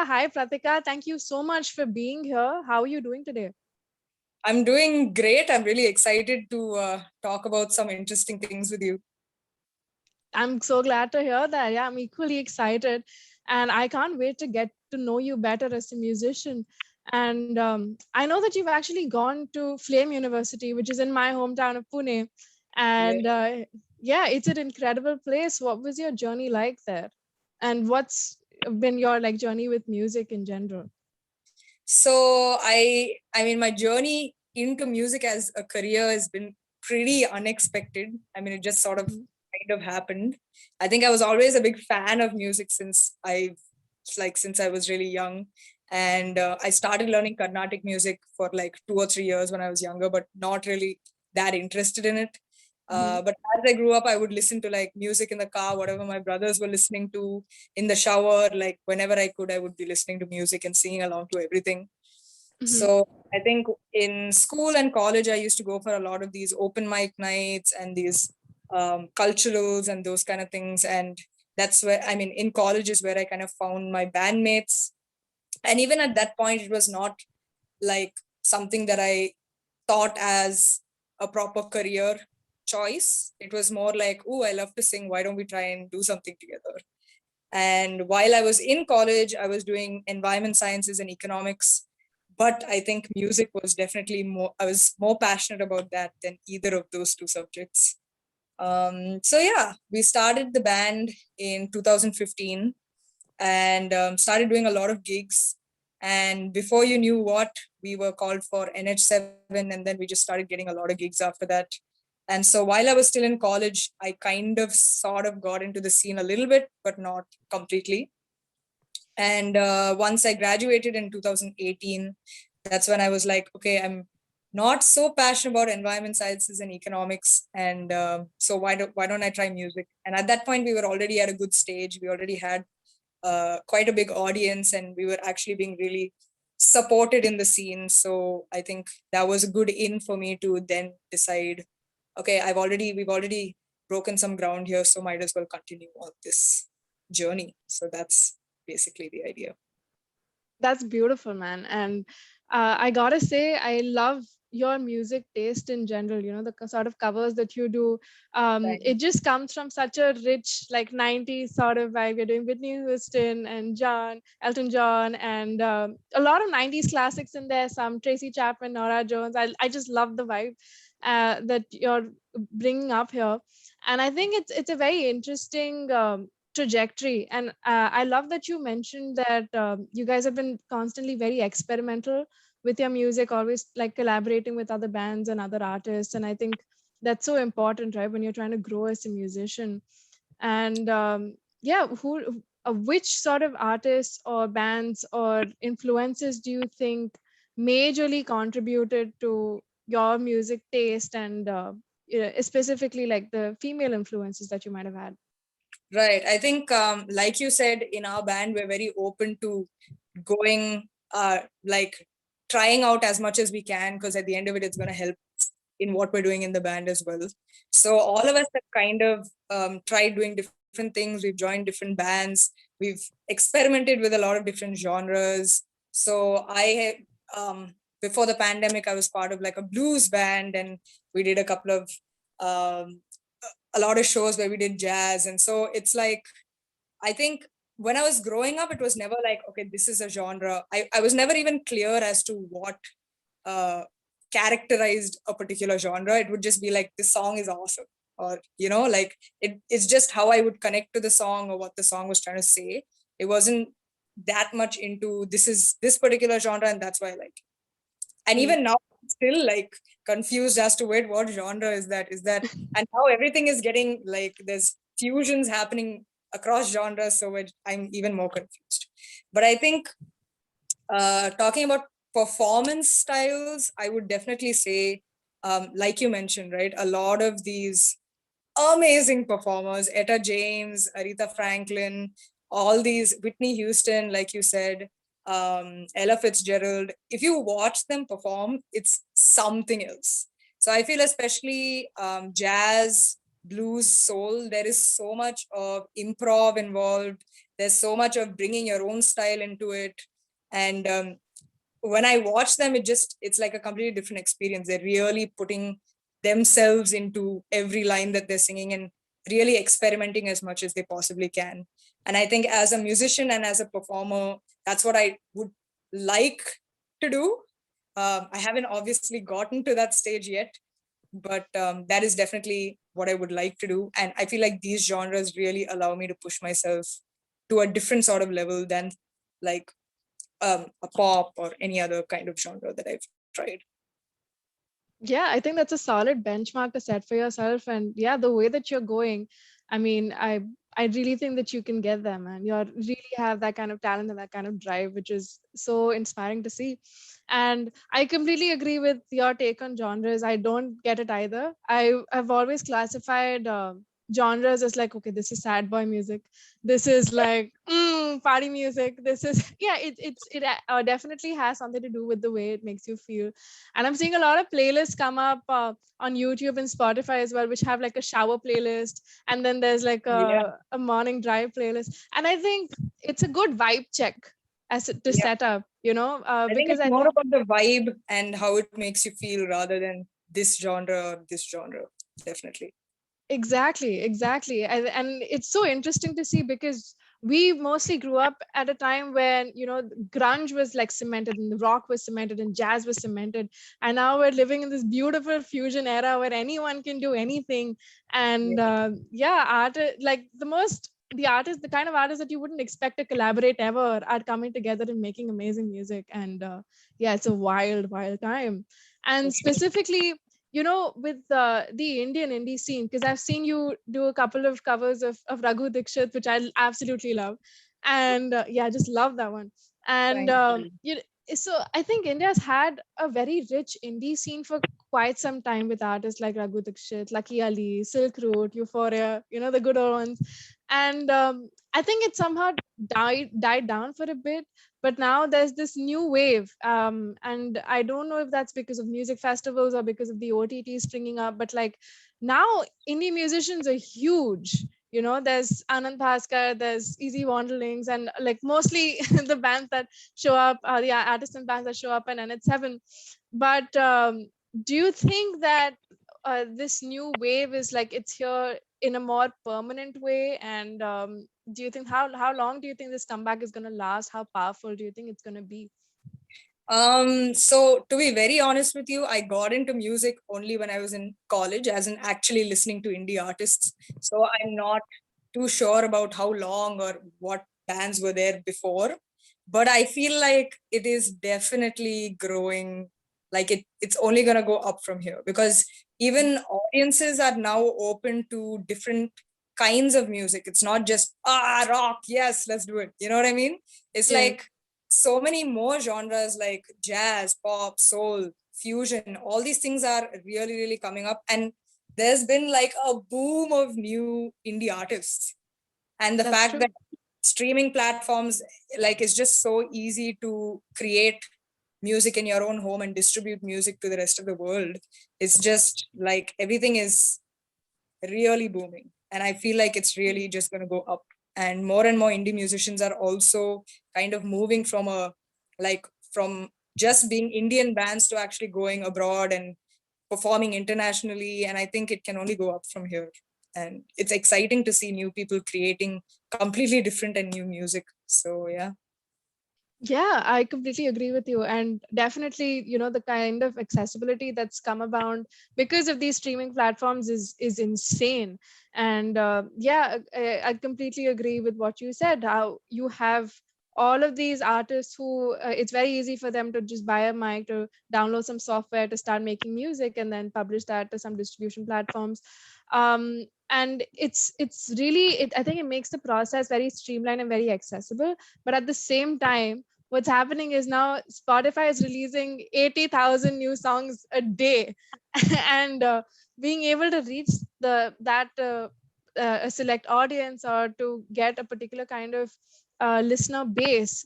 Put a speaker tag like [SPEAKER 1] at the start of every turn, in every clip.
[SPEAKER 1] Hi, Pratika. Thank you so much for being here. How are you doing today?
[SPEAKER 2] I'm doing great. I'm really excited to talk about some interesting things with you.
[SPEAKER 1] I'm so glad to hear that. Yeah, I'm equally excited. And I can't wait to get to know you better as a musician. And I know that you've actually gone to Flame University, which is in my hometown of Pune.
[SPEAKER 2] Yeah.
[SPEAKER 1] And yeah, it's an incredible place. What was your journey like there? And what's been your like journey with music in general?
[SPEAKER 2] So I mean, my journey into music as a career has been pretty unexpected. I mean, it just sort of
[SPEAKER 1] Mhm.
[SPEAKER 2] kind of happened. I think I was always a big fan of music since I was really young. And I started learning Carnatic music for like 2 or 3 years when I was younger, but not really that interested in it.
[SPEAKER 1] Mhm.
[SPEAKER 2] But as I grew up, I would listen to like music in the car, whatever my brothers were listening to in the shower. Like whenever I could, I would be listening to music and singing along to everything.
[SPEAKER 1] Mhm.
[SPEAKER 2] So I think in school and college, I used to go for a lot of these open mic nights and these culturals and those kind of things. And that's where, I mean, in college is where I kind of found my bandmates. And even at that point, it was not like something that I thought as a proper career choice. It was more like, oh, I love to sing. Why don't we try and do something together? And while I was in college, I was doing environment sciences and economics. But I think music was definitely more, I was more passionate about that than either of those two subjects. So yeah, we started the band in 2015 and started doing a lot of gigs. And before you knew what, we were called for NH7, and then we just started getting a lot of gigs after that. And so while I was still in college, I kind of sort of got into the scene a little bit, but not completely. And once I graduated in 2018, that's when I was like, okay, I'm not so passionate about environment sciences and economics, and so why don't I try music? And at that point, we were already at a good stage. We already had quite a big audience, and we were actually being really supported in the scene. So I think that was a good in for me to then decide, okay, we've already broken some ground here, so might as well continue on this journey. So that's basically the idea.
[SPEAKER 1] That's beautiful, man. And I gotta say, I love your music taste in general. You know, the sort of covers that you do.
[SPEAKER 2] Thanks.
[SPEAKER 1] It just comes from such a rich, like 90s sort of vibe. You're doing Whitney Houston and Elton John, and a lot of 90s classics in there. Some Tracy Chapman, Nora Jones. I just love the vibe that you're bringing up here. And I think it's a very interesting trajectory. And I love that you mentioned that you guys have been constantly very experimental with your music, always like collaborating with other bands and other artists. And I think that's so important, right, when you're trying to grow as a musician. And yeah, which sort of artists or bands or influences do you think majorly contributed to your music taste, and specifically like the female influences that you might have had?
[SPEAKER 2] Right. I think, like you said, in our band, we're very open to going, like trying out as much as we can, because at the end of it, it's going to help in what we're doing in the band as well. So all of us have kind of tried doing different things. We've joined different bands. We've experimented with a lot of different genres. So before the pandemic, I was part of like a blues band, and we did a couple of um, a lot of shows where we did jazz. And so it's like, I think when I was growing up, it was never like, okay, this is a genre. I was never even clear as to what uh, characterized a particular genre. It would just be like, this song is awesome. Or, like it's just how I would connect to the song or what the song was trying to say. It wasn't that much into this is this particular genre and that's why I like it. And
[SPEAKER 1] Mm.
[SPEAKER 2] even now, I'm still like confused as to wait, what genre is that, and how everything is getting like there's fusions happening across genres, so I'm even more confused. But I think talking about performance styles, I would definitely say, like you mentioned, right, a lot of these amazing performers, Etta James, Aretha Franklin, all these, Whitney Houston, like you said, Ella Fitzgerald. If you watch them perform, it's something else. So I feel especially jazz, blues, soul, there is so much of improv involved. There's so much of bringing your own style into it. And when I watch them, it's like a completely different experience. They're really putting themselves into every line that they're singing and really experimenting as much as they possibly can. And I think as a musician and as a performer, that's what I would like to do. I haven't obviously gotten to that stage yet, but that is definitely what I would like to do. And I feel like these genres really allow me to push myself to a different sort of level than like a pop or any other kind of genre that I've tried.
[SPEAKER 1] Yeah, I think that's a solid benchmark to set for yourself. And yeah, the way that you're going, I mean, I really think that you can get there, man. You really have that kind of talent and that kind of drive, which is so inspiring to see. And I completely agree with your take on genres. I don't get it either. I've always classified genres as like, okay, this is sad boy music, this is like party music, this is yeah, it definitely has something to do with the way it makes you feel. And I'm seeing a lot of playlists come up on YouTube and Spotify as well, which have like a shower playlist, and then there's like
[SPEAKER 2] Yeah,
[SPEAKER 1] a morning drive playlist. And I think it's a good vibe check to
[SPEAKER 2] yeah.
[SPEAKER 1] set up,
[SPEAKER 2] I think
[SPEAKER 1] because
[SPEAKER 2] it's
[SPEAKER 1] I
[SPEAKER 2] more
[SPEAKER 1] think
[SPEAKER 2] about the vibe and how it makes you feel rather than this genre or this genre. Definitely.
[SPEAKER 1] exactly. And it's so interesting to see because we mostly grew up at a time when grunge was like cemented and the rock was cemented and jazz was cemented, and now we're living in this beautiful fusion era where anyone can do anything. And
[SPEAKER 2] Yeah.
[SPEAKER 1] yeah, art, like the kind of artists that you wouldn't expect to collaborate ever are coming together and making amazing music. And yeah, it's a wild time.
[SPEAKER 2] For
[SPEAKER 1] And
[SPEAKER 2] sure.
[SPEAKER 1] specifically, with the Indian indie scene, because I've seen you do a couple of covers of Raghu Dikshit, which I absolutely love. And yeah, I just love that one. And
[SPEAKER 2] Thank you.
[SPEAKER 1] so I think India's had a very rich indie scene for quite some time with artists like Raghu Dikshit, Lucky Ali, Silk Road, Euphoria, the good old ones. And I think it somehow died down for a bit, but now there's this new wave, and I don't know if that's because of music festivals or because of the OTT springing up, but like now indie musicians are huge. There's Anand Bhaskar, there's Easy Wanderlings, and like mostly the bands that show up are the artists and bands that show up in NH7. But do you think that this new wave is like it's here in a more permanent way? And do you think how long do you think this comeback is going to last? How powerful do you think it's going to be?
[SPEAKER 2] So to be very honest with you, I got into music only when I was in college, as in actually listening to indie artists. So I'm not too sure about how long or what bands were there before, but I feel like it is definitely growing. Like it's only gonna go up from here because even audiences are now open to different kinds of music. It's not just rock, yes, let's do it. You know what I mean? It's
[SPEAKER 1] Yeah,
[SPEAKER 2] like so many more genres like jazz, pop, soul, fusion. All these things are really coming up, and there's been like a boom of new indie artists. And the
[SPEAKER 1] that's
[SPEAKER 2] fact
[SPEAKER 1] true.
[SPEAKER 2] that streaming platforms, like, it's just so easy to create music in your own home and distribute music to the rest of the world. It's just like everything is really booming, and I feel like it's really just going to go up. And more indie musicians are also kind of moving from from just being Indian bands to actually going abroad and performing internationally, and I think it can only go up from here. And it's exciting to see new people creating completely different and new music. So yeah.
[SPEAKER 1] Yeah, I completely agree with you. And definitely, the kind of accessibility that's come about because of these streaming platforms is insane. And yeah, I completely agree with what you said. How you have all of these artists who it's very easy for them to just buy a mic, to download some software, to start making music, and then publish that to some distribution platforms. And it's really, I think it makes the process very streamlined and very accessible. But at the same time, what's happening is now Spotify is releasing 80,000 new songs a day. And being able to reach that a select audience, or to get a particular kind of listener base,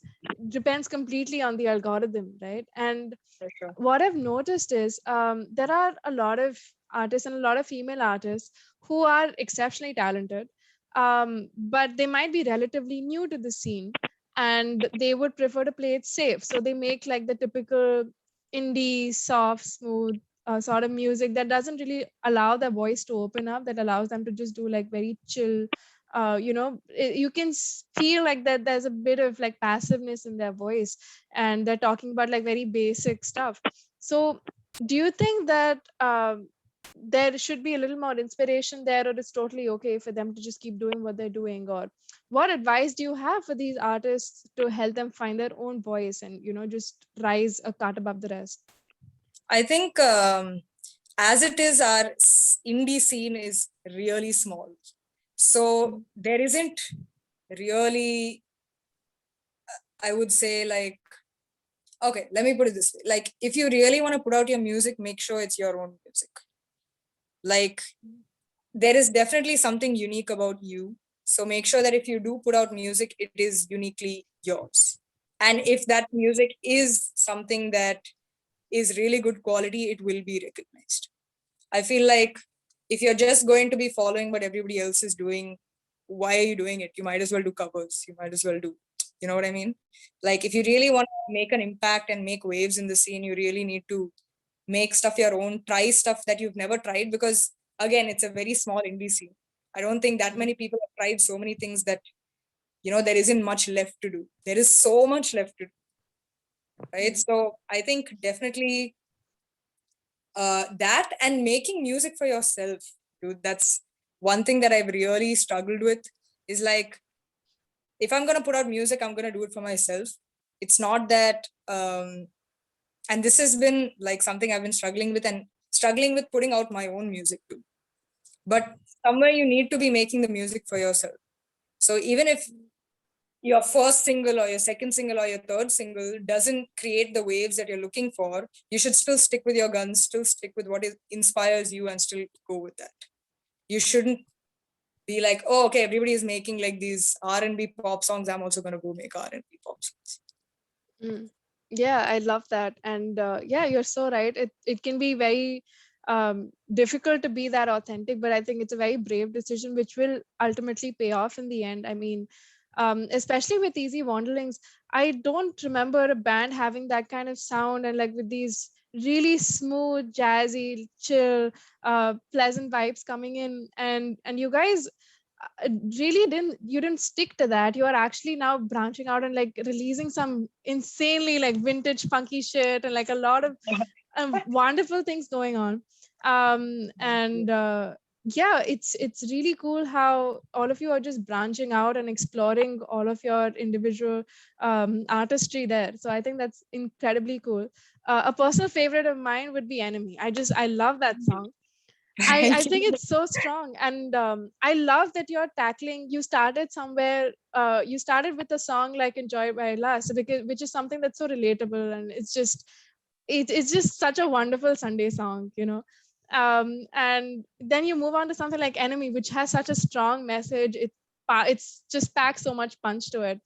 [SPEAKER 1] depends completely on the algorithm, right? And
[SPEAKER 2] For sure.
[SPEAKER 1] what I've noticed is there are a lot of artists and a lot of female artists who are exceptionally talented, but they might be relatively new to the scene, and they would prefer to play it safe. So they make like the typical indie, soft, smooth sort of music that doesn't really allow their voice to open up, that allows them to just do like very chill. You can feel like that there's a bit of like passiveness in their voice, and they're talking about like very basic stuff. So, do you think that there should be a little more inspiration there, or it's totally okay for them to just keep doing what they're doing? Or what advice do you have for these artists to help them find their own voice and just rise a cut above the rest?
[SPEAKER 2] I think as it is, our indie scene is really small. So there isn't really, I would say, like, okay, let me put it this way. Like, if you really want to put out your music, make sure it's your own music. Like, there is definitely something unique about you. So make sure that if you do put out music, it is uniquely yours. And if that music is something that is really good quality, it will be recognized. I feel like if you're just going to be following what everybody else is doing, why are you doing it? You might as well do covers. You might as well do, you know what I mean? Like, if you really want to make an impact and make waves in the scene, you really need to make stuff your own, try stuff that you've never tried, because again, it's a very small indie scene. I don't think that many people have tried so many things that, there isn't much left to do. There is so much left to do, right? So I think definitely that, and making music for yourself, dude. That's one thing that I've really struggled with, is like, if I'm going to put out music, I'm going to do it for myself. It's not that, and this has been like something I've been struggling with, and struggling with putting out my own music too. But somewhere you need to be making the music for yourself. So even if your first single or your second single or your third single doesn't create the waves that you're looking for, you should still stick with your guns, still stick with what inspires you, and still go with that. You shouldn't be like, oh, okay, everybody is making like these R&B pop songs, I'm also going to go make R&B pop songs.
[SPEAKER 1] Yeah, I love that. And yeah, you're so right. It can be very difficult to be that authentic, but I think it's a very brave decision which will ultimately pay off in the end. I mean, especially with Easy Wanderlings, I don't remember a band having that kind of sound, and like with these really smooth, jazzy, chill, pleasant vibes coming in, and you guys really didn't stick to that. You are actually now branching out and like releasing some insanely like vintage funky shit, and like a lot of wonderful things going on. And yeah, it's really cool how all of you are just branching out and exploring all of your individual artistry there. So I think that's incredibly cool. A personal favorite of mine would be Enemy. I love that song. I think it's so strong. And I love that you're tackling, you started somewhere, you started with a song like Enjoy by Last, because which is something that's so relatable, and it's just such a wonderful Sunday song, and then you move on to something like Enemy, which has such a strong message. It's just packs so much punch to it.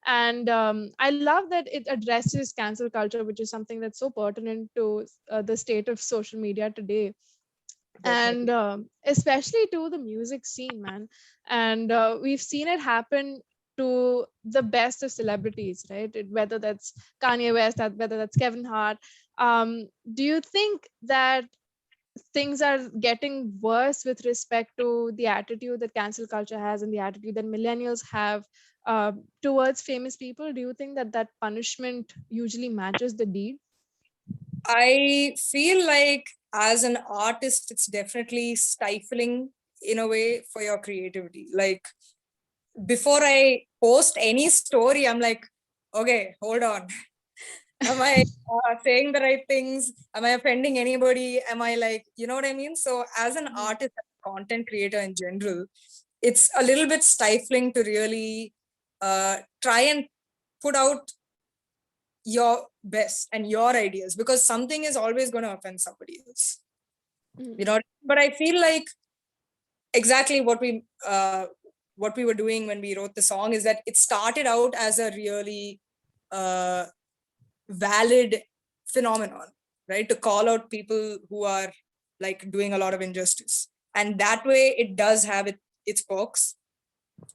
[SPEAKER 1] And I love that it addresses cancel culture, which is something that's so pertinent to the state of social media today, and
[SPEAKER 2] Definitely.
[SPEAKER 1] especially to the music scene, man. And we've seen it happen to the best of celebrities, right? Whether that's Kanye West, whether that's Kevin Hart. Do you think that things are getting worse with respect to the attitude that cancel culture has, and the attitude that millennials have towards famous people? Do you think that that punishment usually matches the deed?
[SPEAKER 2] I feel like as an artist, it's definitely stifling in a way for your creativity. Like, before I post any story, I'm like, okay, hold on. Am I saying the right things? Am I offending anybody? Am I like, you know what I mean? So as an artist, content creator in general, it's a little bit stifling to really try and put out your best and your ideas, because something is always going to offend somebody else. But I feel like exactly what we were doing when we wrote the song is that it started out as a really uh, valid phenomenon, right? To call out people who are like doing a lot of injustice, and that way it does have its perks.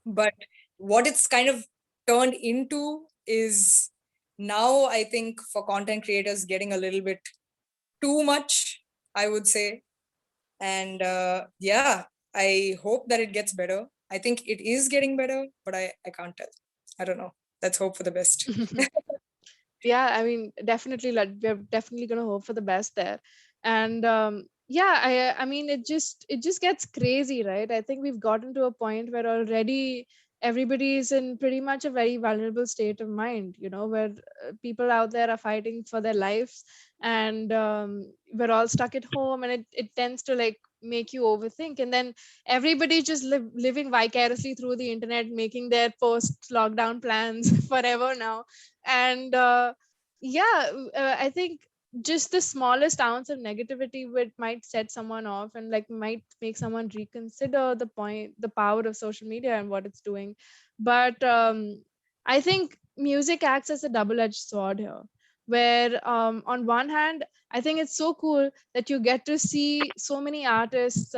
[SPEAKER 2] But what it's kind of turned into is now, I think, for content creators, getting a little bit too much, I would say. And yeah, I hope that it gets better. I think it is getting better, but I can't tell. I don't know. Let's hope for the best.
[SPEAKER 1] Yeah, I mean, definitely, like, we're definitely gonna hope for the best there. And yeah, I mean, it just gets crazy, right? I think we've gotten to a point where already everybody is in pretty much a very vulnerable state of mind, where people out there are fighting for their lives, and we're all stuck at home, and it tends to like make you overthink. And then everybody just living vicariously through the internet, making their post lockdown plans forever now. And yeah, I think just the smallest ounce of negativity would might set someone off, and like might make someone reconsider the power of social media and what it's doing. But I think music acts as a double-edged sword here, where on one hand, I think it's so cool that you get to see so many artists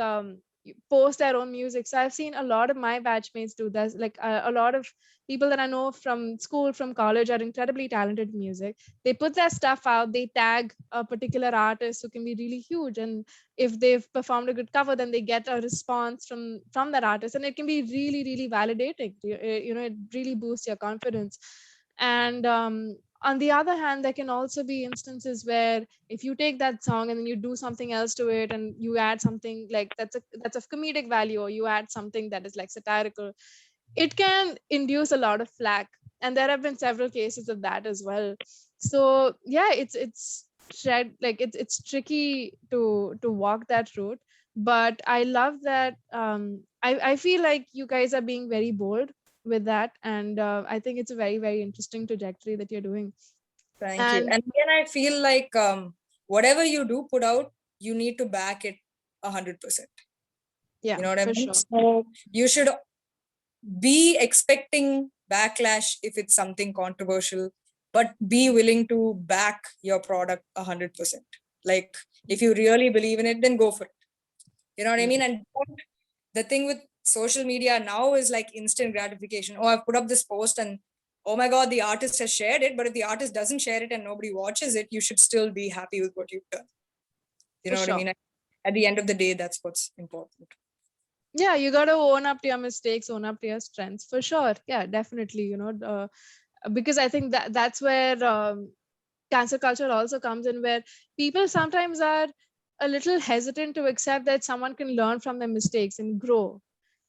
[SPEAKER 1] post their own music. So I've seen a lot of my batchmates do this. Like a lot of people that I know from school, from college, are incredibly talented in music. They put their stuff out, they tag a particular artist who can be really huge, and if they've performed a good cover, then they get a response from that artist, and it can be really, really validating. It really boosts your confidence. And on the other hand, there can also be instances where if you take that song and then you do something else to it, and you add something like that's of comedic value, or you add something that is like satirical, it can induce a lot of flack. And there have been several cases of that as well. So yeah, it's tricky to walk that route. But I love that. I feel like you guys are being very bold with that, and I think it's a very, very interesting trajectory that you're doing.
[SPEAKER 2] Thank you.
[SPEAKER 1] And
[SPEAKER 2] And again, I feel like whatever you do put out, you need to back it 100%.
[SPEAKER 1] yeah,
[SPEAKER 2] You know what I
[SPEAKER 1] for
[SPEAKER 2] mean?
[SPEAKER 1] sure.
[SPEAKER 2] So you should be expecting backlash if it's something controversial, but be willing to back your product 100%. Like if you really believe in it, then go for it. You know what I
[SPEAKER 1] Yeah,
[SPEAKER 2] mean? And the thing with social media now is like instant gratification. Oh, I've put up this post and oh my God, the artist has shared it. But if the artist doesn't share it and nobody watches it, you should still be happy with what you've done. You
[SPEAKER 1] for
[SPEAKER 2] know what I
[SPEAKER 1] sure.
[SPEAKER 2] mean? At the end of the day, that's what's important.
[SPEAKER 1] Yeah, you got to own up to your mistakes, own up to your strengths, for sure. Yeah, definitely. Because I think that's where cancel culture also comes in, where people sometimes are a little hesitant to accept that someone can learn from their mistakes and grow.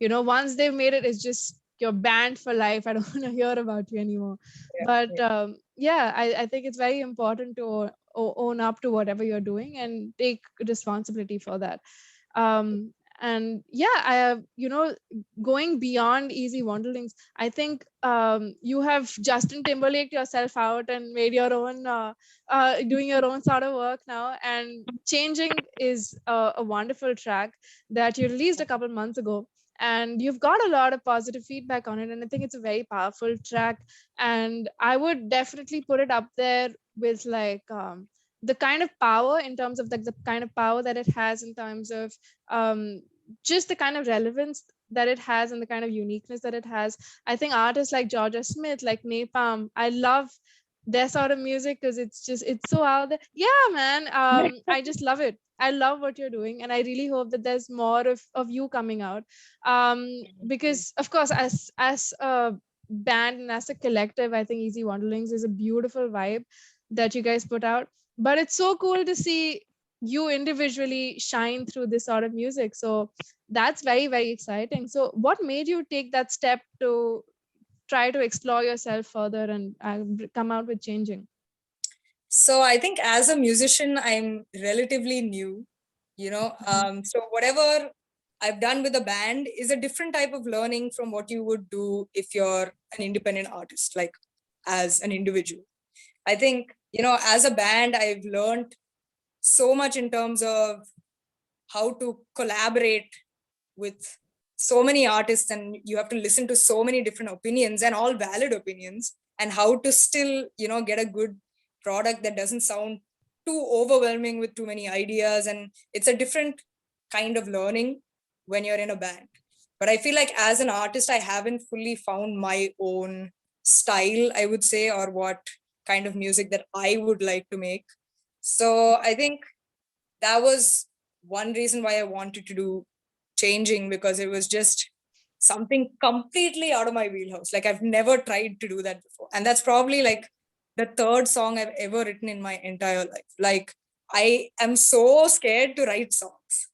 [SPEAKER 1] Once they've made it, it's just you're banned for life. I don't want to hear about you anymore.
[SPEAKER 2] Yeah.
[SPEAKER 1] But yeah, I think it's very important to own up to whatever you're doing and take responsibility for that. And yeah, going beyond easy wanderlings, I think you have Justin Timberlake yourself out and made your own doing your own sort of work now. And Changing is a wonderful track that you released a couple months ago, and you've got a lot of positive feedback on it, and I think it's a very powerful track. And I would definitely put it up there with like the kind of power, in terms of like the kind of power that it has, in terms of um, just the kind of relevance that it has and the kind of uniqueness that it has. I think artists like Georgia Smith, like Napalm, I love their sort of music because it's so out there. Yeah, man. I just love it. I love what you're doing, and I really hope that there's more of you coming out. Because of course, as a band and as a collective, I think Easy Wanderlings is a beautiful vibe that you guys put out. But it's so cool to see you individually shine through this sort of music. So that's very, very exciting. So what made you take that step to try to explore yourself further and come out with Changing?
[SPEAKER 2] So I think as a musician, I'm relatively new, so whatever I've done with a band is a different type of learning from what you would do if you're an independent artist, like as an individual. I think, as a band, I've learned so much in terms of how to collaborate with so many artists, and you have to listen to so many different opinions and all valid opinions, and how to still get a good product that doesn't sound too overwhelming with too many ideas. And it's a different kind of learning when you're in a band. But I feel like as an artist, I haven't fully found my own style, I would say, or what kind of music that I would like to make. So I think that was one reason why I wanted to do changing, because it was just something completely out of my wheelhouse. Like I've never tried to do that before. And that's probably like the third song I've ever written in my entire life. Like I am so scared to write songs,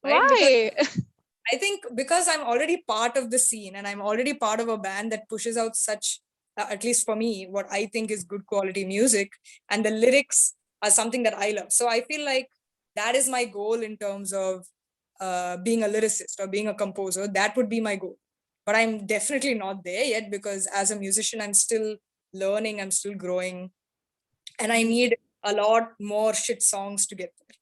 [SPEAKER 2] right? Because
[SPEAKER 1] Why?
[SPEAKER 2] I think because I'm already part of the scene and I'm already part of a band that pushes out such, at least for me, what I think is good quality music, and the lyrics are something that I love. So I feel like that is my goal in terms of being a lyricist or being a composer. That would be my goal. But I'm definitely not there yet, because as a musician, I'm still learning, I'm still growing, and I need a lot more shit songs to get there.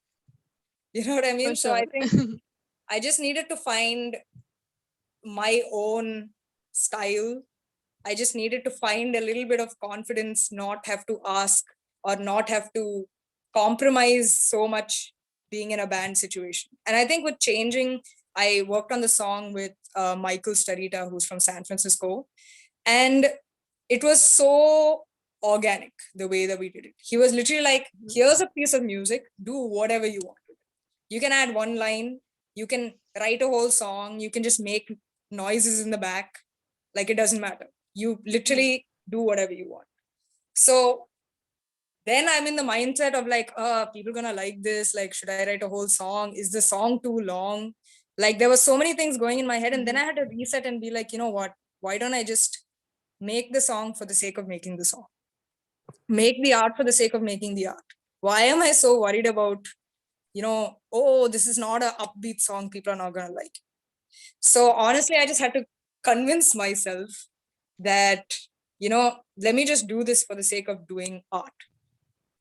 [SPEAKER 2] You know what I
[SPEAKER 1] For
[SPEAKER 2] mean? So I
[SPEAKER 1] sure.
[SPEAKER 2] think I just needed to find my own style. I just needed to find a little bit of confidence, not have to ask or not have to compromise so much being in a band situation. And I think with changing, I worked on the song with Michael Starita, who's from San Francisco. And it was so organic the way that we did it. He was literally like, here's a piece of music, do whatever you want. You can add one line, you can write a whole song, you can just make noises in the back, like it doesn't matter. You literally do whatever you want. So then I'm in the mindset of like, people gonna like this, like should I write a whole song, is the song too long? Like there were so many things going in my head, and then I had to reset and be like, you know what, why don't I just make the song for the sake of making the song, make the art for the sake of making the art? Why am I so worried about, oh, this is not a upbeat song, people are not gonna like? So honestly, I just had to convince myself that, let me just do this for the sake of doing art.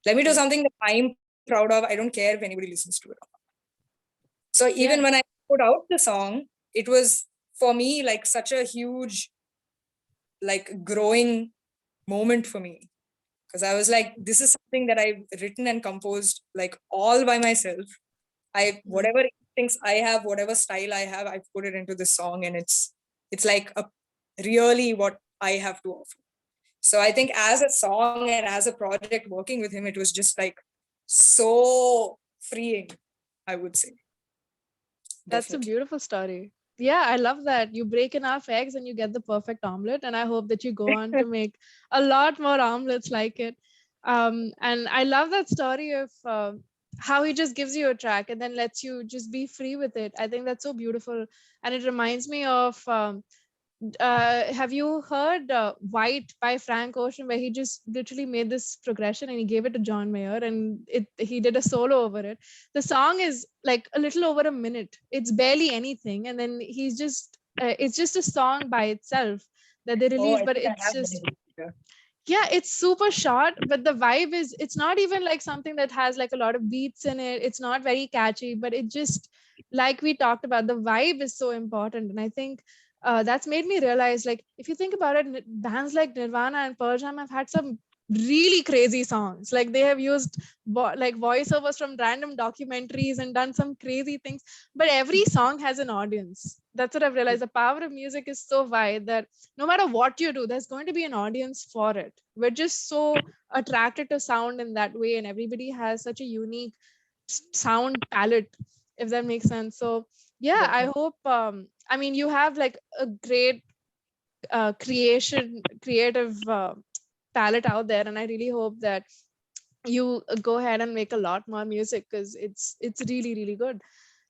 [SPEAKER 2] Let me do something that I'm proud of. I don't care if anybody listens to it. So even
[SPEAKER 1] Yeah.
[SPEAKER 2] when I put out the song, it was for me like such a huge, like growing moment for me. Because I was like, this is something that I've written and composed like all by myself. Whatever things I have, whatever style I have, I've put it into this song, and it's like a really what I have to offer. So I think as a song and as a project working with him, it was just like so freeing, I would say.
[SPEAKER 1] That's a
[SPEAKER 2] Definitely.
[SPEAKER 1] beautiful story. Yeah, I love that. You break enough eggs and you get the perfect omelet. And I hope that you go on to make a lot more omelets like it. And I love that story of how he just gives you a track and then lets you just be free with it. I think that's so beautiful. And it reminds me of have you heard White by Frank Ocean, where he just literally made this progression and he gave it to John Mayer and he did a solo over it. The song is like a little over a minute. It's barely anything, and then he's just it's just a song by itself that they
[SPEAKER 2] Oh,
[SPEAKER 1] released,
[SPEAKER 2] I
[SPEAKER 1] but
[SPEAKER 2] think I
[SPEAKER 1] it's
[SPEAKER 2] have
[SPEAKER 1] just
[SPEAKER 2] one.
[SPEAKER 1] yeah, it's super short, but the vibe is it's not even like something that has like a lot of beats in it. It's not very catchy, but it just like we talked about, the vibe is so important. And I think that's made me realize, like, if you think about it, bands like Nirvana and Pearl Jam have had some really crazy songs. Like they have used like voiceovers from random documentaries and done some crazy things, but every song has an audience. That's what I've realized. The power of music is so wide that no matter what you do, there's going to be an audience for it. We're just so attracted to sound in that way, and everybody has such a unique sound palette, if that makes sense. So yeah, I
[SPEAKER 2] Definitely.
[SPEAKER 1] hope I mean, you have like a great creative palette out there, and I really hope that you go ahead and make a lot more music, because it's really really good.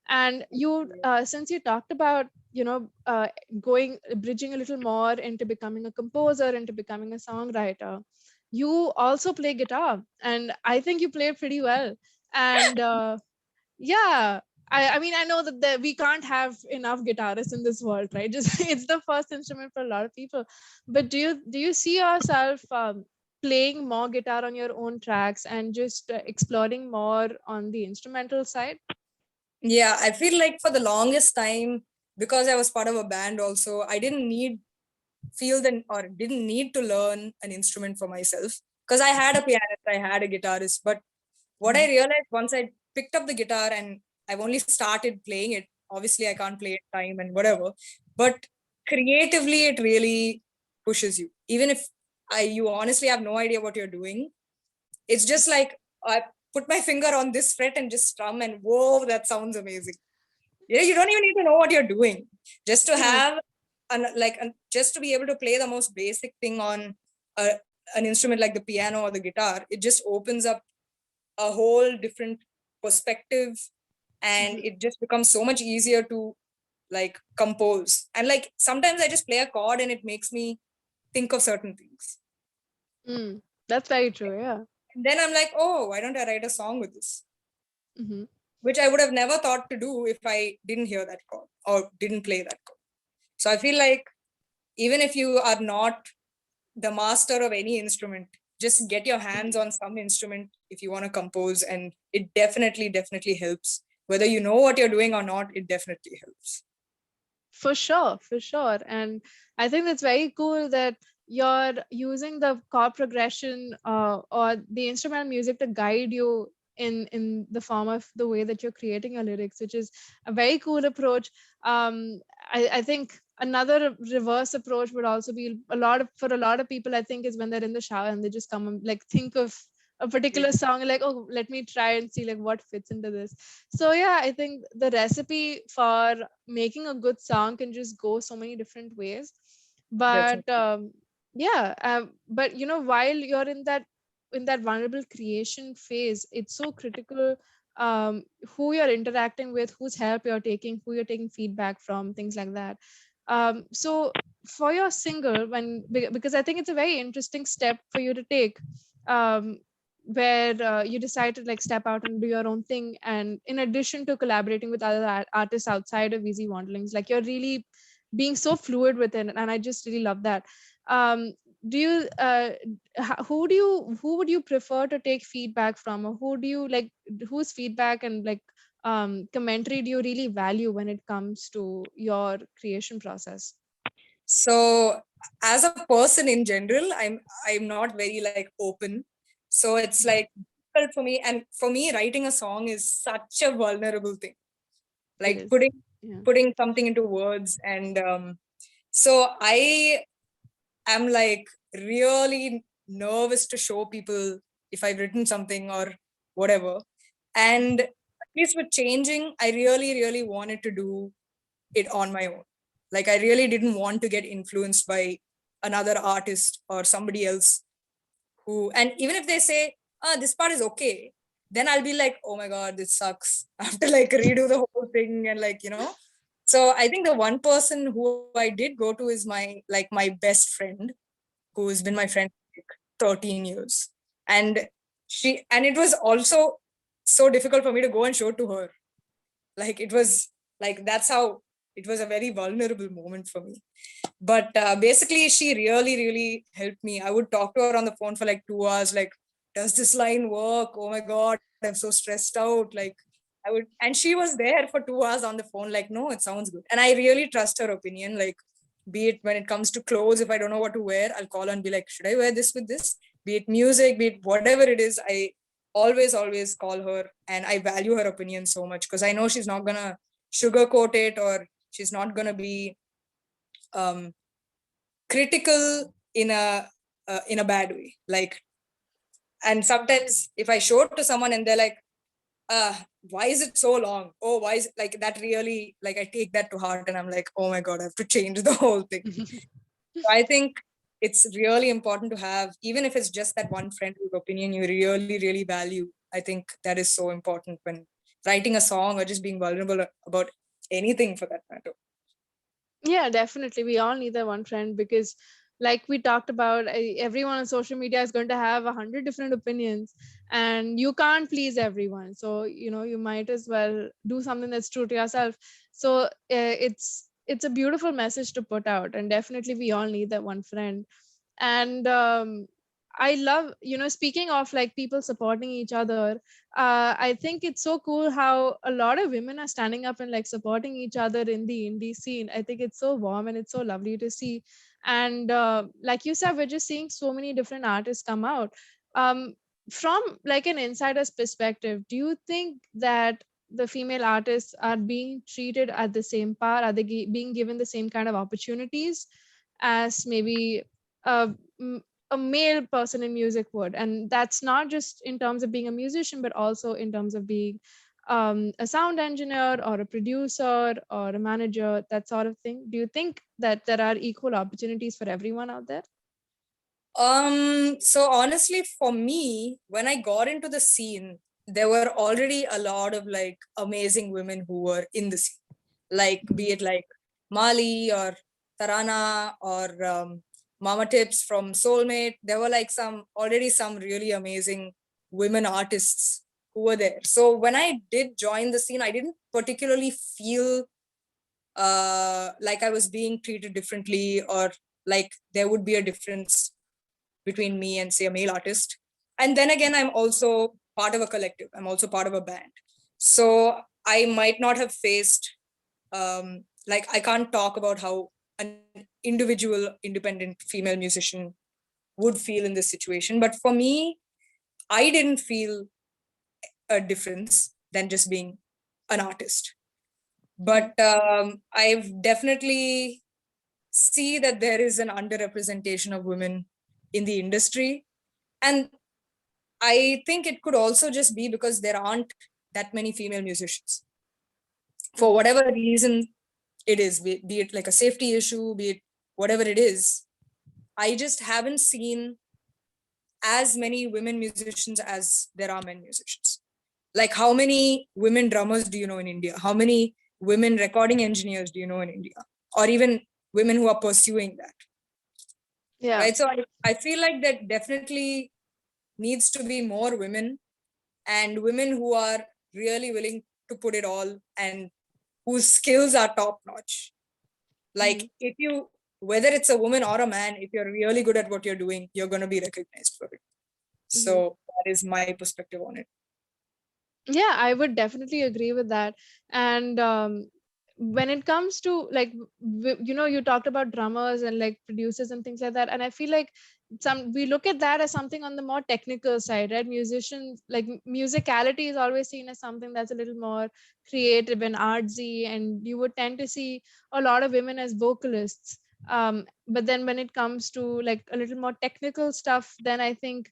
[SPEAKER 1] And you since you talked about going bridging a little more into becoming a composer, into becoming a songwriter, you also play guitar, and I think you play pretty well. And yeah, I mean, I know that we can't have enough guitarists in this world, right? Just it's the first instrument for a lot of people. But do you see yourself playing more guitar on your own tracks and just exploring more on the instrumental side?
[SPEAKER 2] Yeah, I feel like for the longest time, because I was part of a band also, I didn't need to learn an instrument for myself, because I had a pianist, I had a guitarist. But what I realized once I picked up the guitar and I've only started playing it obviously I can't play in time and whatever, but creatively it really pushes you. Even if you honestly have no idea what you're doing, it's just like I put my finger on this fret and just strum, and whoa, that sounds amazing. Yeah, you don't even need to know what you're doing. Just to
[SPEAKER 1] Yeah.
[SPEAKER 2] have just to be able to play the most basic thing on a, an instrument like the piano or the guitar, it just opens up a whole different perspective, and
[SPEAKER 1] Mhm.
[SPEAKER 2] it just becomes so much easier to like compose. And like sometimes I just play a chord and it makes me think of certain things.
[SPEAKER 1] Mm. That's very true. Yeah.
[SPEAKER 2] And then I'm like, oh, why don't I write a song with this?
[SPEAKER 1] Hmm.
[SPEAKER 2] Which I would have never thought to do if I didn't hear that chord or didn't play that chord. So I feel like even if you are not the master of any instrument, just get your hands on some instrument if you want to compose, and it definitely helps. Whether you know what you're doing or not, it definitely helps.
[SPEAKER 1] For sure, for sure. And I think it's very cool that you're using the chord progression or the instrumental music to guide you in the form of the way that you're creating your lyrics, which is a very cool approach. I think another reverse approach would also be a lot of for a lot of people, I think, is when they're in the shower and they just come and like think of a particular song, like, oh, let me try and see like what fits into this. So yeah, I think the recipe for making a good song can just go so many different ways. But
[SPEAKER 2] Definitely.
[SPEAKER 1] yeah, but you know, while you're in that vulnerable creation phase, it's so critical, who you're interacting with, whose help you're taking, who you're taking feedback from, things like that. So for your single, because I think it's a very interesting step for you to take, um, where you decide to like step out and do your own thing, and in addition to collaborating with other artists outside of Easy Wanderlings, like you're really being so fluid with it, and I just really love that. Do you who would you prefer to take feedback from, or who do you like, whose feedback and like commentary do you really value when it comes to your creation process?
[SPEAKER 2] So as a person in general, I'm not very like open. So it's
[SPEAKER 1] Mhm.
[SPEAKER 2] like difficult for me. And for me, writing a song is such a vulnerable thing.
[SPEAKER 1] It
[SPEAKER 2] Like
[SPEAKER 1] is. Yeah.
[SPEAKER 2] putting something into words. And so I am like really nervous to show people if I've written something or whatever. And at least with changing, I really wanted to do it on my own. Like I really didn't want to get influenced by another artist or somebody else who, and even if they say, this part is okay, then I'll be like, oh my God, this sucks. I have to like redo the whole thing and like, you know. So I think the one person who I did go to is my best friend, who's been my friend for like 13 years. And it was also so difficult for me to go and show it to her. Like it was like, that's how it was a very vulnerable moment for me. But basically she really helped me. I would talk to her on the phone for like 2 hours, like, does this line work? Oh my God, I'm so stressed out. Like I would, and she was there for 2 hours on the phone, like, no, it sounds good. And I really trust her opinion. Like, be it when it comes to clothes, if I don't know what to wear, I'll call her and be like, should I wear this with this? Be it music, be it whatever it is, I always call her, and I value her opinion so much because I know she's not gonna sugarcoat it, or she's not gonna be um critical in a bad way. Like, and sometimes if I show it to someone and they're like, why is it so long? Oh, why is it like that? Really, like I take that to heart and I'm like, oh my God, I have to change the whole thing. So I think it's really important to have, even if it's just that one friend whose opinion you really value. I think that is so important when writing a song or just being vulnerable about anything for that matter.
[SPEAKER 1] Yeah, definitely. We all need that one friend because, like we talked about, everyone on social media is going to have 100 different opinions, and you can't please everyone. So you know, you might as well do something that's true to yourself. So it's a beautiful message to put out, and definitely we all need that one friend. And I love, you know, speaking of like people supporting each other, I think it's so cool how a lot of women are standing up and like supporting each other in the indie scene. I think it's so warm and it's so lovely to see. And like you said, we're just seeing so many different artists come out. Um, from like an insider's perspective, do you think that the female artists are being treated at the same par? Are they being given the same kind of opportunities as maybe a, m- a male person in music would? And that's not just in terms of being a musician, but also in terms of being a sound engineer or a producer or a manager, that sort of thing. Do you think that there are equal opportunities for everyone out there?
[SPEAKER 2] So honestly, for me, when I got into the scene, there were already a lot of like amazing women who were in the scene, like be it like Mali or Tarana or Mama Tips from Soulmate. There were like some really amazing women artists who were there. So when I did join the scene, I didn't particularly feel like I was being treated differently, or like there would be a difference between me and say a male artist. And then again, I'm also part of a collective, I'm also part of a band, so I might not have faced like I can't talk about how an individual independent female musician would feel in this situation, but for me, I didn't feel a difference than just being an artist. But I've definitely see that there is an underrepresentation of women in the industry, and I think it could also just be because there aren't that many female musicians. For whatever reason it is, be it like a safety issue, be it whatever it is, I just haven't seen as many women musicians as there are men musicians. Like, how many women drummers do you know in India? How many women recording engineers do you know in India? Or even women who are pursuing that.
[SPEAKER 1] Yeah.
[SPEAKER 2] Right. So I feel like that definitely needs to be more women, and women who are really willing to put it all and whose skills are top notch. Like, if you, whether it's a woman or a man, if you're really good at what you're doing, you're going to be recognized for it.
[SPEAKER 1] Mm-hmm.
[SPEAKER 2] So that is my perspective on it.
[SPEAKER 1] Yeah, I would definitely agree with that. And when it comes to like you talked about drummers and like producers and things like that, and I feel like we look at that as something on the more technical side, right? Musicians, like musicality is always seen as something that's a little more creative and artsy, and you would tend to see a lot of women as vocalists. But then when it comes to like a little more technical stuff, then I think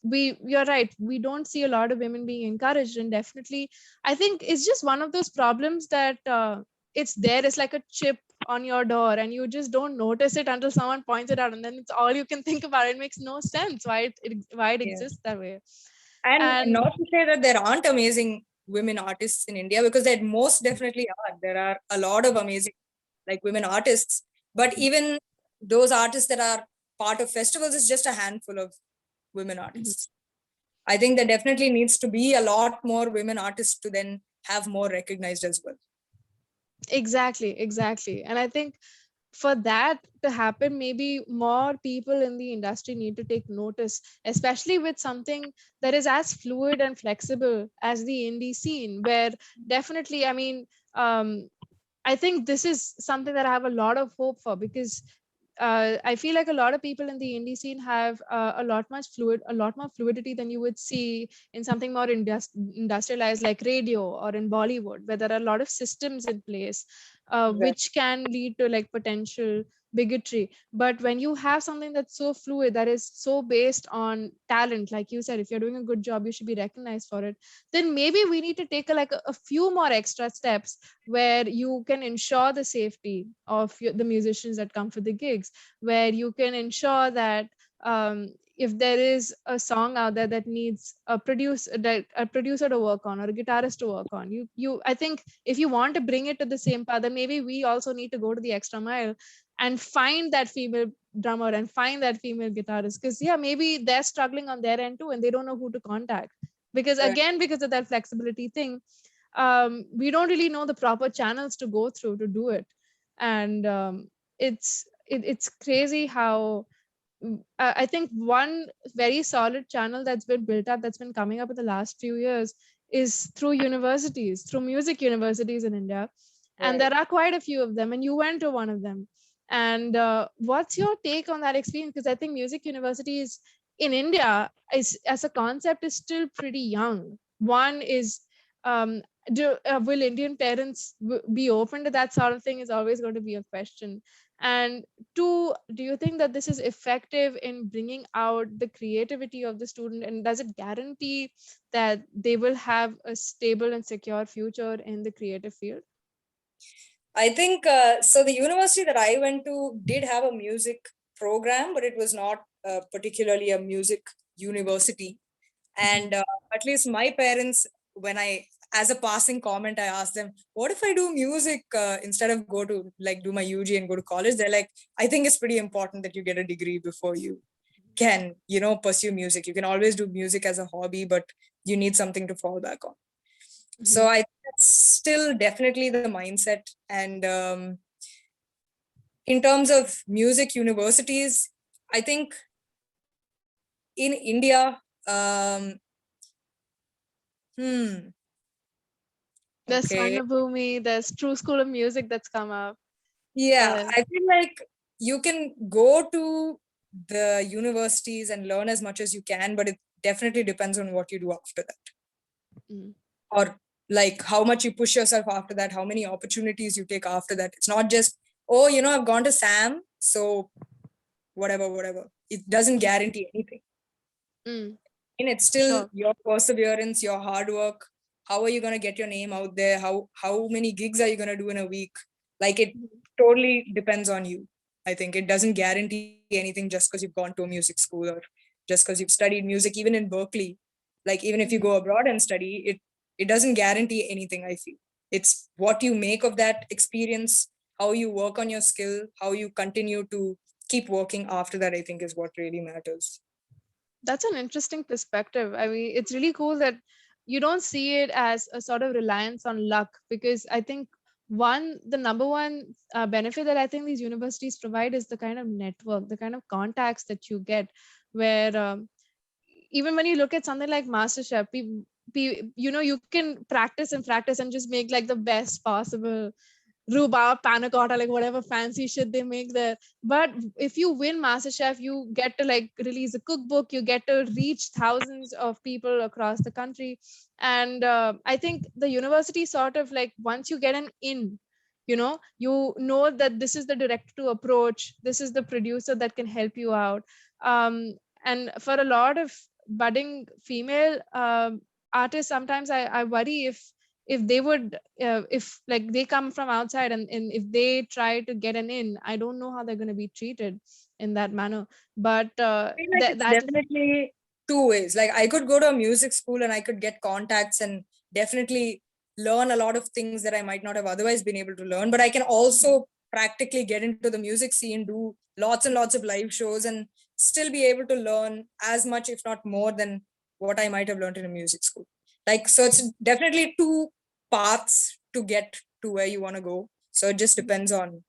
[SPEAKER 1] you're right, we don't see a lot of women being encouraged. And definitely I think it's just one of those problems that it's there, it's like a chip on your door, and you just don't notice it until someone points it out, and then it's all you can think about. It makes no sense why it
[SPEAKER 2] Yeah.
[SPEAKER 1] exists that way.
[SPEAKER 2] And
[SPEAKER 1] And
[SPEAKER 2] not to say that there aren't amazing women artists in India, because there most definitely are. There are a lot of amazing like women artists, but even those artists that are part of festivals is just a handful of women
[SPEAKER 1] Mhm.
[SPEAKER 2] artists. I think there definitely needs to be a lot more women artists to then have more recognized as well.
[SPEAKER 1] Exactly. And I think for that to happen, maybe more people in the industry need to take notice, especially with something that is as fluid and flexible as the indie scene, where definitely, I mean, I think this is something that I have a lot of hope for, because I feel like a lot of people in the indie scene have a lot more fluidity than you would see in something more industrialized like radio or in Bollywood, where there are a lot of systems in place,
[SPEAKER 2] Exactly.
[SPEAKER 1] which can lead to like potential bigotry. But when you have something that's so fluid, that is so based on talent, like you said, if you're doing a good job, you should be recognized for it. Then maybe we need to take a few more extra steps where you can ensure the safety of the musicians that come for the gigs, where you can ensure that if there is a song out there that needs a producer to work on or a guitarist to work on, I think if you want to bring it to the same path, then maybe we also need to go to the extra mile and find that female drummer and find that female guitarist, because yeah, maybe they're struggling on their end too and they don't know who to contact, because
[SPEAKER 2] Right.
[SPEAKER 1] again, because of that flexibility thing, we don't really know the proper channels to go through to do it. And it's crazy how I think one very solid channel that's been built up, that's been coming up in the last few years, is through universities, through music universities in India. And
[SPEAKER 2] Right.
[SPEAKER 1] there are quite a few of them, and you went to one of them. And what's your take on that experience? Because I think music universities in India is, as a concept, is still pretty young. One is, um, will Indian parents be open to that sort of thing is always going to be a question. And two, do you think that this is effective in bringing out the creativity of the student, and does it guarantee that they will have a stable and secure future in the creative field?
[SPEAKER 2] I think so. The university that I went to did have a music program, but it was not particularly a music university.
[SPEAKER 1] Mhm.
[SPEAKER 2] And at least my parents, when I, as a passing comment, I asked them, "What if I do music instead of go to like do my UG and go to college?" They're like, "I think it's pretty important that you get a degree before you can, pursue music. You can always do music as a hobby, but you need something to fall back on." So
[SPEAKER 1] Mhm.
[SPEAKER 2] I think that's still definitely the mindset. And in terms of music universities, I think in India, hmm,
[SPEAKER 1] There's
[SPEAKER 2] okay,
[SPEAKER 1] Swarnabhumi, there's True School of Music that's come up.
[SPEAKER 2] yeah,
[SPEAKER 1] Uh,
[SPEAKER 2] I feel like you can go to the universities and learn as much as you can, but it definitely depends on what you do after that,
[SPEAKER 1] mm,
[SPEAKER 2] or like how much you push yourself after that, how many opportunities you take after that. It's not just, oh, I've gone to Sam, so whatever. It doesn't guarantee anything.
[SPEAKER 1] mm,
[SPEAKER 2] And it's still
[SPEAKER 1] sure.
[SPEAKER 2] your perseverance, your hard work. How are you going to get your name out there? How many gigs are you going to do in a week? Like, it
[SPEAKER 1] Mhm.
[SPEAKER 2] totally depends on you. I think it doesn't guarantee anything just because you've gone to a music school, or just because you've studied music even in Berkeley. Like, even if you
[SPEAKER 1] Mhm.
[SPEAKER 2] go abroad and study it doesn't guarantee anything, I feel. It's what you make of that experience, how you work on your skill, how you continue to keep working after that, I think, is what really matters.
[SPEAKER 1] That's an interesting perspective. I mean, it's really cool that you don't see it as a sort of reliance on luck, because I think the number one benefit that I think these universities provide is the kind of network, the kind of contacts that you get, where even when you look at something like MasterChef, you can practice and practice and just make like the best possible rhubarb panna cotta, like whatever fancy shit they make there. But if you win MasterChef, you get to like release a cookbook, you get to reach thousands of people across the country. And I think the university sort of like, once you get an in, you know that this is the director to approach, this is the producer that can help you out. And for a lot of budding female artists, sometimes I worry if they would if like they come from outside, and if they try to get an in, I don't know how they're going to be treated in that manner. But
[SPEAKER 2] Feel like it's
[SPEAKER 1] that
[SPEAKER 2] definitely two ways. Like, I could go to a music school and I could get contacts and definitely learn a lot of things that I might not have otherwise been able to learn. But I can also practically get into the music scene, do lots and lots of live shows, and still be able to learn as much, if not more, than what I might have learned in a music school. Like, so it's definitely two paths to get to where you want to go. So it just depends on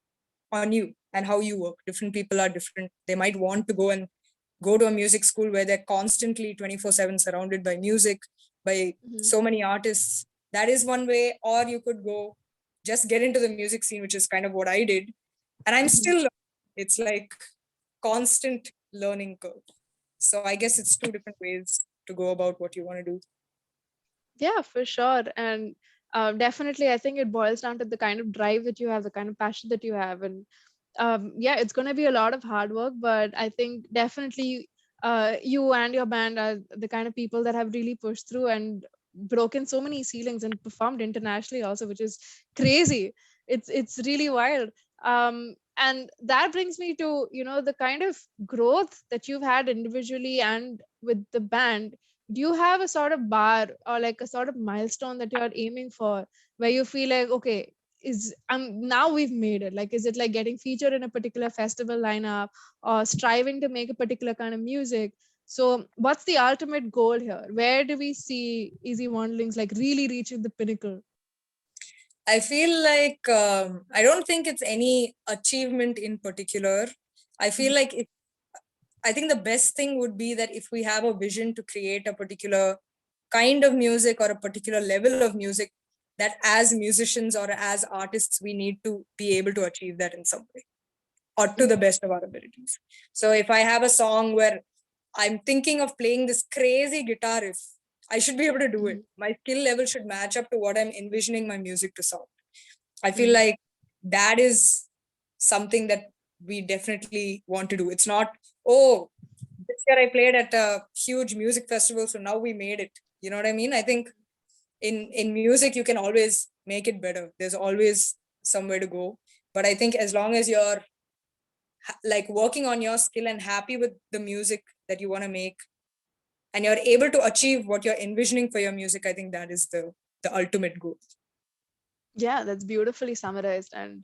[SPEAKER 2] you and how you work. Different people are different. They might want to go to a music school where they're constantly 24/7 surrounded by music, by
[SPEAKER 1] Mhm.
[SPEAKER 2] so many artists. That is one way. Or you could go just get into the music scene, which is kind of what I did. And I'm
[SPEAKER 1] Mhm.
[SPEAKER 2] still learning. It's like constant learning curve. So I guess it's two different ways to go about what you want to do.
[SPEAKER 1] Yeah, for sure. And definitely, I think it boils down to the kind of drive that you have, the kind of passion that you have. And yeah, it's going to be a lot of hard work, but I think definitely you and your band are the kind of people that have really pushed through and broken so many ceilings and performed internationally also, which is crazy. It's really wild. And that brings me to, the kind of growth that you've had individually and with the band. Do you have a sort of bar or like a sort of milestone that you're aiming for, where you feel like, okay, is now we've made it? Like, is it like getting featured in a particular festival lineup, or striving to make a particular kind of music? So what's the ultimate goal here? Where do we see Easy Wanderlings like really reaching the pinnacle?
[SPEAKER 2] I feel like I don't think it's any achievement in particular. I feel like I think the best thing would be that if we have a vision to create a particular kind of music or a particular level of music, that as musicians or as artists, we need to be able to achieve that in some way, or to the
[SPEAKER 1] Mhm.
[SPEAKER 2] best of our abilities. So if I have a song where I'm thinking of playing this crazy guitar riff, I should be able to do it. My skill level should match up to what I'm envisioning my music to sound. I feel like that is something that we definitely want to do. It's not, oh, this year I played at a huge music festival, so now we made it. You know what I mean? I think in music you can always make it better. There's always somewhere to go. But I think as long as you're like working on your skill and happy with the music that you want to make, and you're able to achieve what you're envisioning for your music, I think that is the ultimate goal.
[SPEAKER 1] Yeah, that's beautifully summarized. And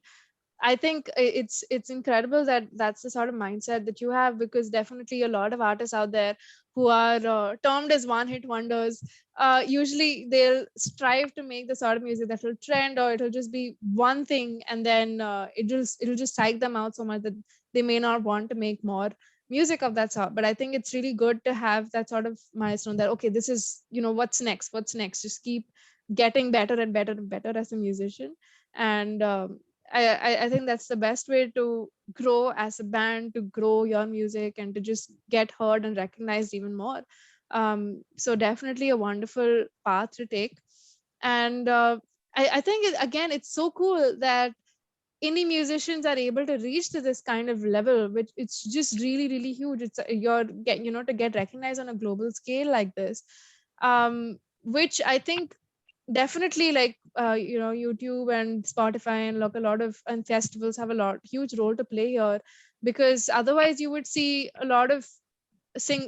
[SPEAKER 1] I think it's incredible that that's the sort of mindset that you have, because definitely a lot of artists out there who are termed as one-hit wonders, usually they'll strive to make the sort of music that will trend, or it'll just be one thing, and then it'll just psych them out so much that they may not want to make more music of that sort. But I think it's really good to have that sort of milestone that, okay, this is, what's next, just keep getting better and better and better as a musician. And I think that's the best way to grow as a band, to grow your music and to just get heard and recognized even more. So definitely a wonderful path to take. And I think again, it's so cool that indie musicians are able to reach to this kind of level, which it's just really, really huge. It's to get recognized on a global scale like this, which I think definitely, like YouTube and Spotify and like a lot of and festivals have a huge role to play here, because otherwise you would see a lot of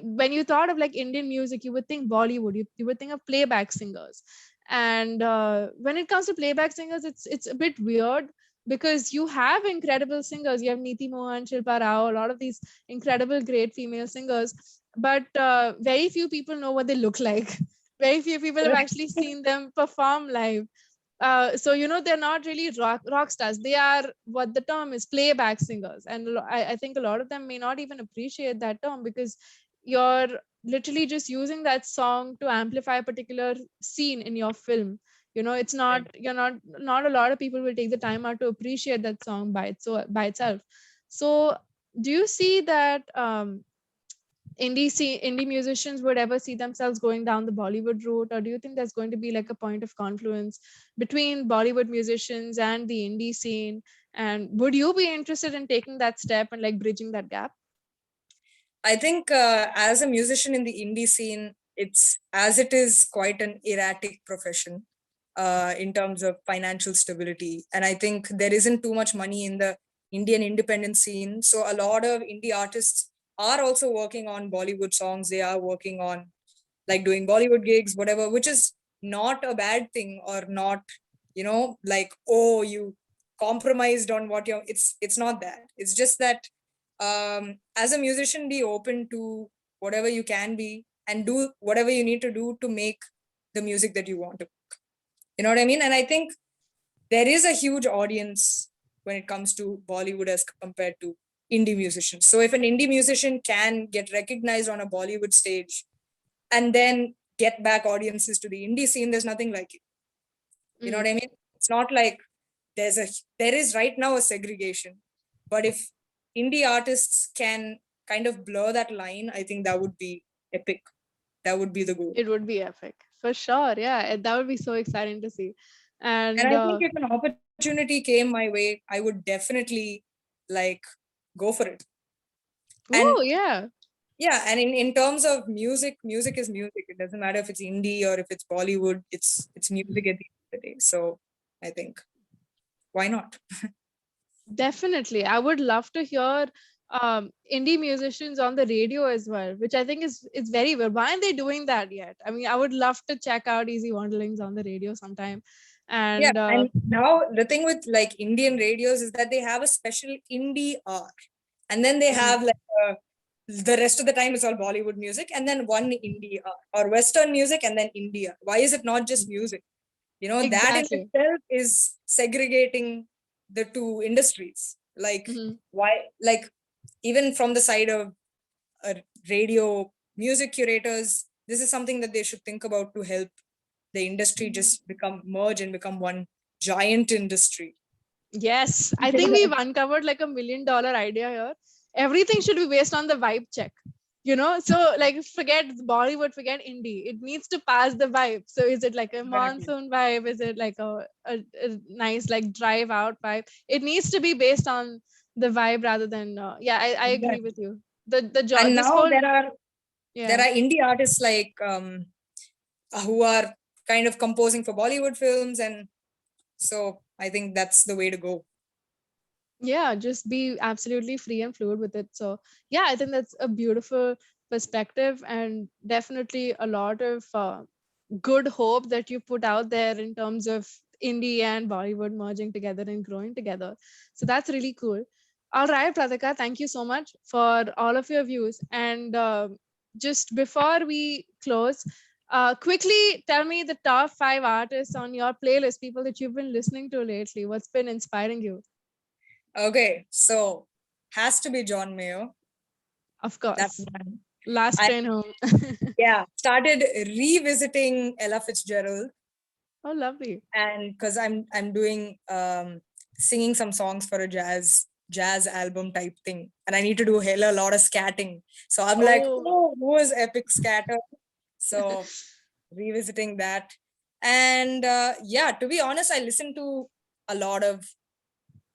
[SPEAKER 1] when you thought of like Indian music, you would think Bollywood, you would think of playback singers. And when it comes to playback singers, it's a bit weird, because you have incredible singers. You have Neeti Mohan, Shilpa Rao, a lot of these incredible great female singers, but very few people know what they look like. Very few people have actually seen them perform live. So they're not really rock stars. They are what the term is, playback singers. And I think a lot of them may not even appreciate that term, because you're literally just using that song to amplify a particular scene in your film. It's not, not a lot of people will take the time out to appreciate that song by itself. So do you see that indie musicians would ever see themselves going down the Bollywood route, or do you think there's going to be like a point of confluence between Bollywood musicians and the indie scene? And would you be interested in taking that step and like bridging that gap?
[SPEAKER 2] I think as a musician in the indie scene, it is quite an erratic profession in terms of financial stability. And I think there isn't too much money in the Indian independent scene. So a lot of indie artists are also working on Bollywood songs. They are working on like doing Bollywood gigs, whatever, which is not a bad thing, or not, like, oh, you compromised on what you're, it's not that. It's just that as a musician, be open to whatever you can be and do whatever you need to do to make the music that you want to. You know what I mean? And I think there is a huge audience when it comes to Bollywood as compared to indie musicians. So if an indie musician can get recognized on a Bollywood stage and then get back audiences to the indie scene, there's nothing like it. You know what I mean? It's not like there is right now a segregation, but if indie artists can kind of blur that line, I think that would be epic. That would be the goal.
[SPEAKER 1] It would be epic for sure. Yeah, that would be so exciting to see. And
[SPEAKER 2] I think if an opportunity came my way, I would definitely like go for it.
[SPEAKER 1] Oh yeah.
[SPEAKER 2] Yeah, and in terms of music is music. It doesn't matter if it's indie or if it's Bollywood. It's music at the end of the day. So I think, why not?
[SPEAKER 1] Definitely. I would love to hear indie musicians on the radio as well, which I think is very weird. Why aren't they doing that yet? I mean, I would love to check out Easy Wanderlings on the radio sometime.
[SPEAKER 2] Yeah,
[SPEAKER 1] And
[SPEAKER 2] and now the thing with like Indian radios is that they have a special indie hour, and then they have like the rest of the time is all Bollywood music, and then one indie hour, or Western music, and then India. Why is it not just music? That in
[SPEAKER 1] exactly.
[SPEAKER 2] itself is segregating the two industries. Like, why? Like, even from the side of radio music curators, this is something that they should think about to help the industry just merge and become one giant industry.
[SPEAKER 1] Yes, I think we've uncovered like $1 million idea here. Everything should be based on the vibe check. So like forget Bollywood, forget indie. It needs to pass the vibe. So is it like a
[SPEAKER 2] Exactly.
[SPEAKER 1] monsoon vibe? Is it like a nice like drive out vibe? It needs to be based on the vibe rather than yeah, I agree with
[SPEAKER 2] Exactly.
[SPEAKER 1] you. The
[SPEAKER 2] And
[SPEAKER 1] this
[SPEAKER 2] now
[SPEAKER 1] whole
[SPEAKER 2] there
[SPEAKER 1] yeah.
[SPEAKER 2] are indie artists like who are kind of composing for Bollywood films, and so I think that's the way to go.
[SPEAKER 1] Yeah, just be absolutely free and fluid with it. So yeah, I think that's a beautiful perspective, and definitely a lot of good hope that you put out there in terms of indie and Bollywood merging together and growing together. So that's really cool. All right, Pratika, thank you so much for all of your views. And just before we close, quickly tell me the top 5 artists on your playlist, people that you've been listening to lately. What's been inspiring you?
[SPEAKER 2] Okay, so has to be John Mayer.
[SPEAKER 1] Of
[SPEAKER 2] That's
[SPEAKER 1] course.
[SPEAKER 2] one.
[SPEAKER 1] Last
[SPEAKER 2] I
[SPEAKER 1] train home.
[SPEAKER 2] started revisiting Ella Fitzgerald,
[SPEAKER 1] Oh, lovely.
[SPEAKER 2] and because I'm doing singing some songs for a jazz album type thing, and I need to do hella a lot of scatting. So I'm like,
[SPEAKER 1] Oh.
[SPEAKER 2] oh, who is epic scatter? So revisiting that, and yeah, to be honest, I listen to a lot of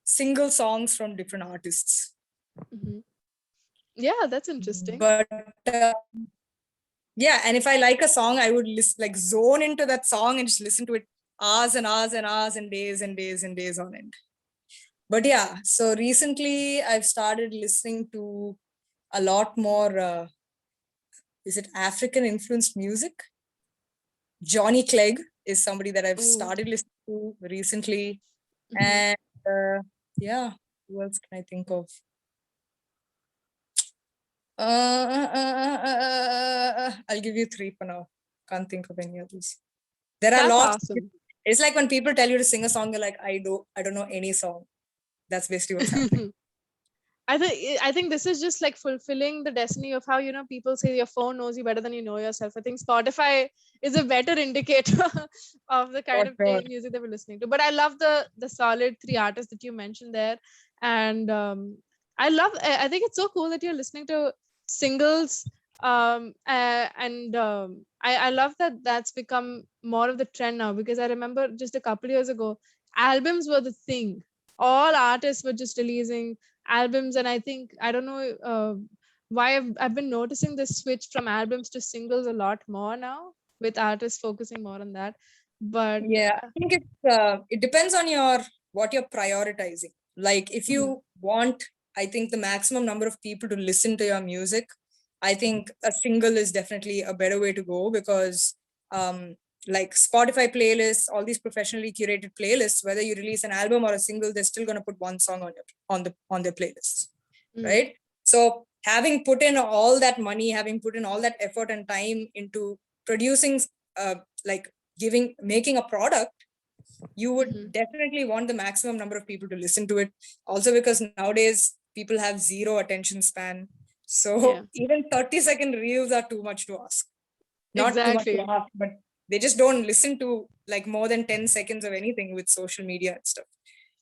[SPEAKER 2] single songs from different artists.
[SPEAKER 1] Mhm. Yeah, that's interesting.
[SPEAKER 2] But yeah, and if I like a song, I would like zone into that song and just listen to it hours and hours and hours and days on end. But yeah, so recently I've started listening to a lot more is it African influenced music? Johnny Clegg is somebody that I've
[SPEAKER 1] Oh.
[SPEAKER 2] started listening to recently.
[SPEAKER 1] Mhm.
[SPEAKER 2] And yeah, who else can I think of? I'll give you three for now. Can't think of any others. There are
[SPEAKER 1] That's
[SPEAKER 2] lots.
[SPEAKER 1] awesome.
[SPEAKER 2] It's like when people tell you to sing a song, you're like, I don't know any song. That's basically what's happening.
[SPEAKER 1] I think this is just like fulfilling the destiny of how people say your phone knows you better than you know yourself. I think Spotify is a better indicator of the kind
[SPEAKER 2] For
[SPEAKER 1] of
[SPEAKER 2] sure.
[SPEAKER 1] music that we're listening to. But I love the solid 3 artists that you mentioned there, and I think it's so cool that you're listening to singles. And I love that that's become more of the trend now, because I remember just a couple years ago, albums were the thing. All artists were just releasing albums, and I don't know why I've been noticing this switch from albums to singles a lot more now, with artists focusing more on that. But
[SPEAKER 2] Yeah, I think it depends on what you're prioritizing. Like if
[SPEAKER 1] mhm,
[SPEAKER 2] you want, I think the maximum number of people to listen to your music, I think a single is definitely a better way to go, because um like Spotify playlists, all these professionally curated playlists, whether you release an album or a single, they're still gonna put one song on their playlists,
[SPEAKER 1] mhm,
[SPEAKER 2] right? So having put in all that money, having put in all that effort and time into producing like making a product, you would
[SPEAKER 1] mhm.
[SPEAKER 2] definitely want the maximum number of people to listen to it. Also because nowadays people have zero attention span,
[SPEAKER 1] Yeah,
[SPEAKER 2] so even 30-second reels are too much to ask. Not too much to
[SPEAKER 1] exactly.
[SPEAKER 2] ask, but they just don't listen to like more than 10 seconds of anything with social media and stuff.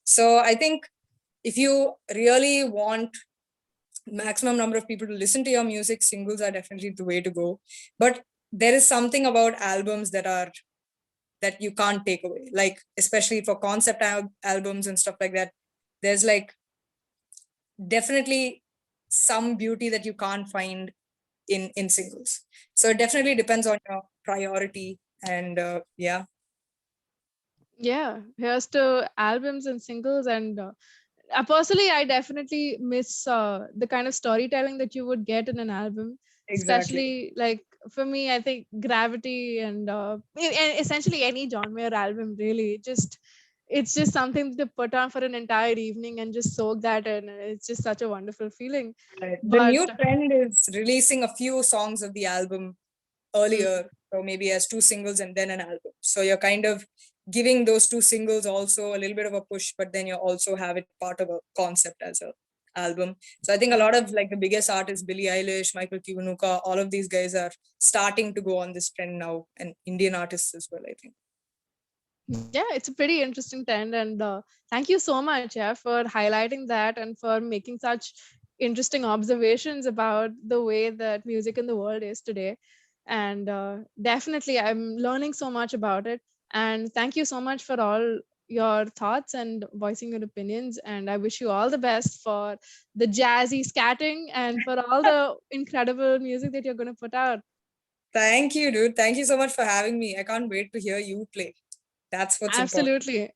[SPEAKER 2] So I think if you really want maximum number of people to listen to your music, singles are definitely the way to go. But there is something about albums that you can't take away, like especially for concept albums and stuff like that. There's like definitely some beauty that you can't find in singles. So it definitely depends on your priority. And yeah.
[SPEAKER 1] Yeah, here's to albums and singles. And personally, I definitely miss the kind of storytelling that you would get in an album,
[SPEAKER 2] Exactly.
[SPEAKER 1] especially like for me, I think Gravity and essentially any John Mayer album, really. It's just something to put on for an entire evening and just soak that in. And it's just such a wonderful feeling.
[SPEAKER 2] Right. The
[SPEAKER 1] But
[SPEAKER 2] new trend is releasing a few songs of the album
[SPEAKER 1] mm,
[SPEAKER 2] earlier, so maybe as two singles and then an album. So you're kind of giving those two singles also a little bit of a push, but then you also have it part of a concept as a album. So I think a lot of like the biggest artists, Billie Eilish, Michael Kiwanuka, all of these guys are starting to go on this trend now, and Indian artists as well, I think.
[SPEAKER 1] yeah, it's a pretty interesting trend. And thank you so much, yeah, for highlighting that and for making such interesting observations about the way that music in the world is today. And definitely, I'm learning so much about it. And thank you so much for all your thoughts and voicing your opinions. And I wish you all the best for the jazzy scatting and for all the incredible music that you're going to put out.
[SPEAKER 2] Thank you, dude. Thank you so much for having me. I can't wait to hear you play. That's what's important.
[SPEAKER 1] Absolutely.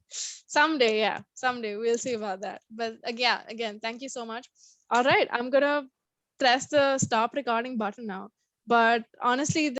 [SPEAKER 1] Someday, yeah. Someday we'll see about that. But yeah, again, thank you so much. All right, I'm gonna press the stop recording button now. But honestly,